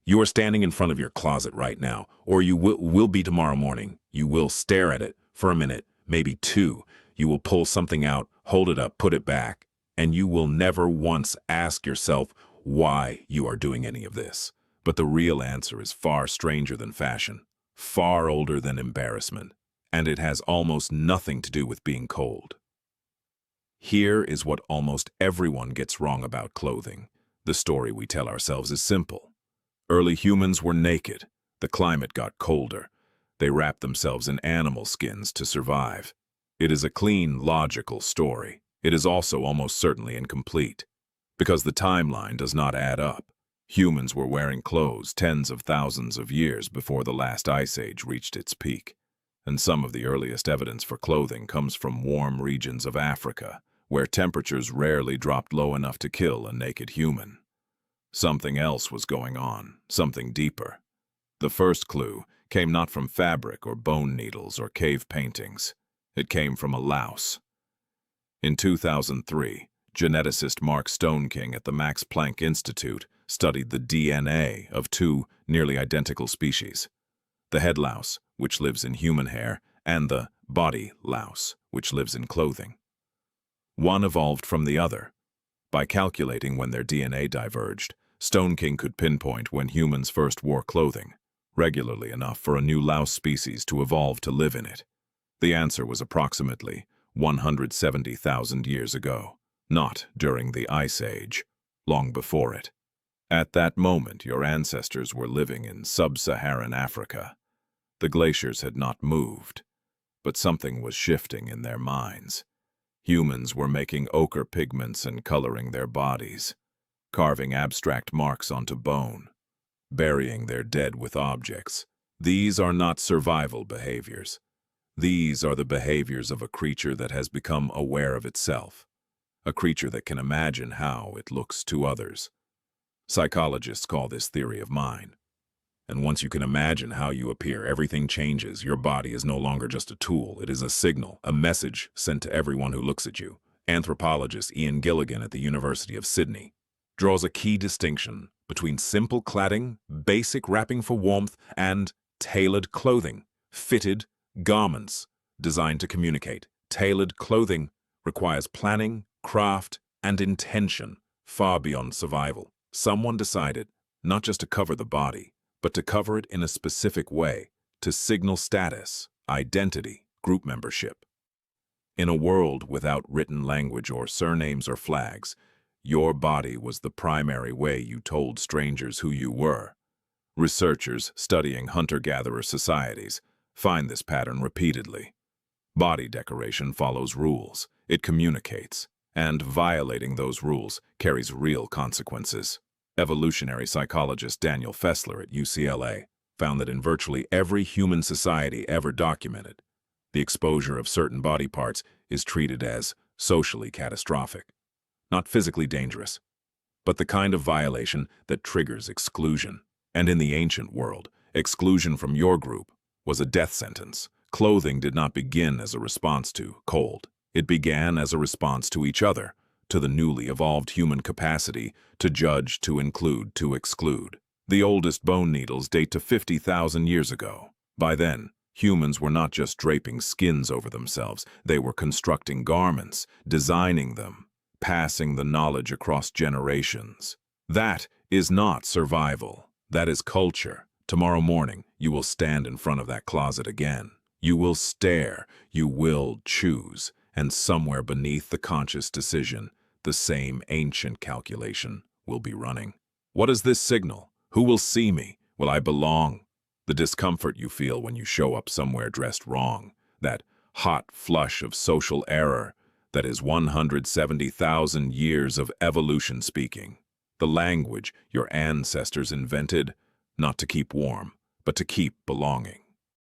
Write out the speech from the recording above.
You are standing in front of your closet right now, or you will be tomorrow morning. You will stare at it for a minute, maybe two. You will pull something out, hold it up, put it back, and you will never once ask yourself why you are doing any of this. But the real answer is far stranger than fashion, far older than embarrassment, and it has almost nothing to do with being cold. Here is what almost everyone gets wrong about clothing. The story we tell ourselves is simple. Early humans were naked. The climate got colder. They wrapped themselves in animal skins to survive. It is a clean, logical story. It is also almost certainly incomplete, because the timeline does not add up. Humans were wearing clothes tens of thousands of years before the last ice age reached its peak, and some of the earliest evidence for clothing comes from warm regions of Africa, where temperatures rarely dropped low enough to kill a naked human. Something else was going on, something deeper. The first clue came not from fabric or bone needles or cave paintings. It came from a louse. In 2003, geneticist Mark Stoneking at the Max Planck Institute studied the DNA of two nearly identical species: the head louse, which lives in human hair, and the body louse, which lives in clothing. One evolved from the other. By calculating when their DNA diverged, Stoneking could pinpoint when humans first wore clothing, regularly enough for a new louse species to evolve to live in it. The answer was approximately 170,000 years ago, not during the Ice Age, long before it. At that moment, your ancestors were living in sub-Saharan Africa. The glaciers had not moved, but something was shifting in their minds. Humans were making ochre pigments and coloring their bodies, carving abstract marks onto bone, burying their dead with objects. These are not survival behaviors. These are the behaviors of a creature that has become aware of itself, a creature that can imagine how it looks to others. Psychologists call this theory of mind. And once you can imagine how you appear, everything changes. Your body is no longer just a tool. It is a signal, a message sent to everyone who looks at you. Anthropologist Ian Gilligan at the University of Sydney draws a key distinction between simple cladding, basic wrapping for warmth, and tailored clothing, fitted garments designed to communicate. Tailored clothing requires planning, craft, and intention far beyond survival. Someone decided not just to cover the body, but to cover it in a specific way, to signal status, identity, group membership. In a world without written language or surnames or flags, your body was the primary way you told strangers who you were. Researchers studying hunter-gatherer societies find this pattern repeatedly. Body decoration follows rules, it communicates, and violating those rules carries real consequences. Evolutionary psychologist Daniel Fessler at UCLA found that in virtually every human society ever documented, the exposure of certain body parts is treated as socially catastrophic. Not physically dangerous, but the kind of violation that triggers exclusion. And in the ancient world, exclusion from your group was a death sentence. Clothing did not begin as a response to cold. It began as a response to each other, to the newly evolved human capacity to judge, to include, to exclude. The oldest bone needles date to 50,000 years ago. By then, humans were not just draping skins over themselves, they were constructing garments, designing them, passing the knowledge across generations. That is not survival. That is culture. Tomorrow morning, you will stand in front of that closet again. You will stare, you will choose, and somewhere beneath the conscious decision, the same ancient calculation will be running. What is this signal? Who will see me? Will I belong? The discomfort you feel when you show up somewhere dressed wrong, that hot flush of social error, that is 170,000 years of evolution speaking. The language your ancestors invented, not to keep warm, but to keep belonging.